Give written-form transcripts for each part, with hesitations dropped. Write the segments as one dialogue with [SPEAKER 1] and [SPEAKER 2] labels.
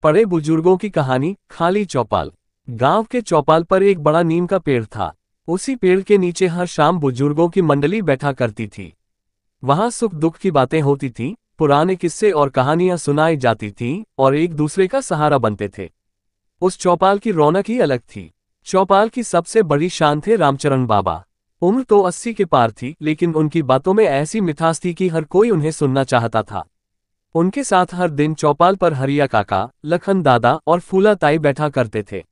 [SPEAKER 1] बड़े बुजुर्गों की कहानी। खाली चौपाल। गांव के चौपाल पर एक बड़ा नीम का पेड़ था। उसी पेड़ के नीचे हर शाम बुजुर्गों की मंडली बैठा करती थी। वहां सुख दुख की बातें होती थीं, पुराने किस्से और कहानियां सुनाई जाती थीं और एक दूसरे का सहारा बनते थे। उस चौपाल की रौनक ही अलग थी। चौपाल की सबसे बड़ी शान थे रामचरण बाबा। उम्र तो 80 के पार थी, लेकिन उनकी बातों में ऐसी मिठास थी कि हर कोई उन्हें सुनना चाहता था। उनके साथ हर दिन चौपाल पर हरिया काका, लखन दादा और फूला ताई बैठा करते थे।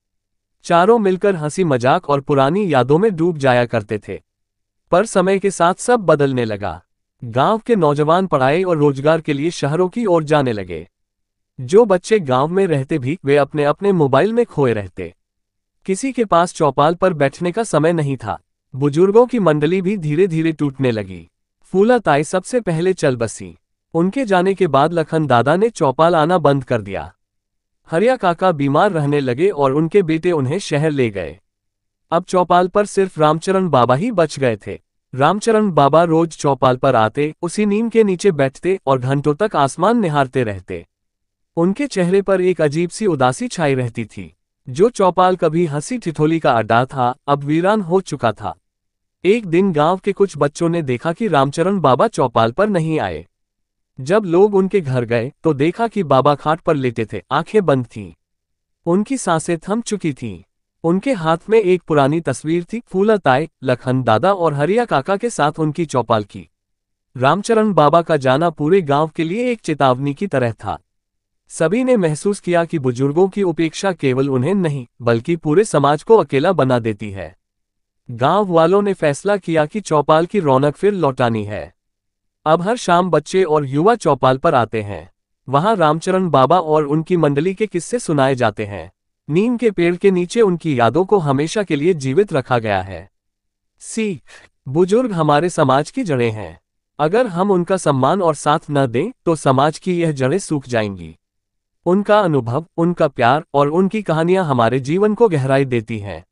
[SPEAKER 1] चारों मिलकर हंसी मजाक और पुरानी यादों में डूब जाया करते थे। पर समय के साथ सब बदलने लगा। गांव के नौजवान पढ़ाई और रोजगार के लिए शहरों की ओर जाने लगे। जो बच्चे गांव में रहते भी वे अपने अपने मोबाइल में खोए रहते। किसी के पास चौपाल पर बैठने का समय नहीं था। बुजुर्गों की मंडली भी धीरे धीरे टूटने लगी। फूला ताई सबसे पहले चल बसी। उनके जाने के बाद लखन दादा ने चौपाल आना बंद कर दिया। हरिया काका बीमार रहने लगे और उनके बेटे उन्हें शहर ले गए। अब चौपाल पर सिर्फ रामचरण बाबा ही बच गए थे। रामचरण बाबा रोज चौपाल पर आते, उसी नीम के नीचे बैठते और घंटों तक आसमान निहारते रहते। उनके चेहरे पर एक अजीब सी उदासी छाई रहती थी। जो चौपाल कभी हंसी ठिठोली का अड्डा था, अब वीरान हो चुका था। एक दिन गांव के कुछ बच्चों ने देखा कि रामचरण बाबा चौपाल पर नहीं आए। जब लोग उनके घर गए तो देखा कि बाबा खाट पर लेटे थे, आंखें बंद थीं। उनकी सांसें थम चुकी थीं। उनके हाथ में एक पुरानी तस्वीर थी, फूला ताई, लखन दादा और हरिया काका के साथ उनकी चौपाल की। रामचरण बाबा का जाना पूरे गांव के लिए एक चेतावनी की तरह था। सभी ने महसूस किया कि बुजुर्गों की उपेक्षा केवल उन्हें नहीं, बल्कि पूरे समाज को अकेला बना देती है। गांव वालों ने फैसला किया कि चौपाल की रौनक फिर लौटानी है। अब हर शाम बच्चे और युवा चौपाल पर आते हैं। वहां रामचरण बाबा और उनकी मंडली के किस्से सुनाए जाते हैं। नीम के पेड़ के नीचे उनकी यादों को हमेशा के लिए जीवित रखा गया है। सीख। बुजुर्ग हमारे समाज की जड़ें हैं। अगर हम उनका सम्मान और साथ न दें तो समाज की यह जड़ें सूख जाएंगी। उनका अनुभव, उनका प्यार और उनकी कहानियां हमारे जीवन को गहराई देती हैं।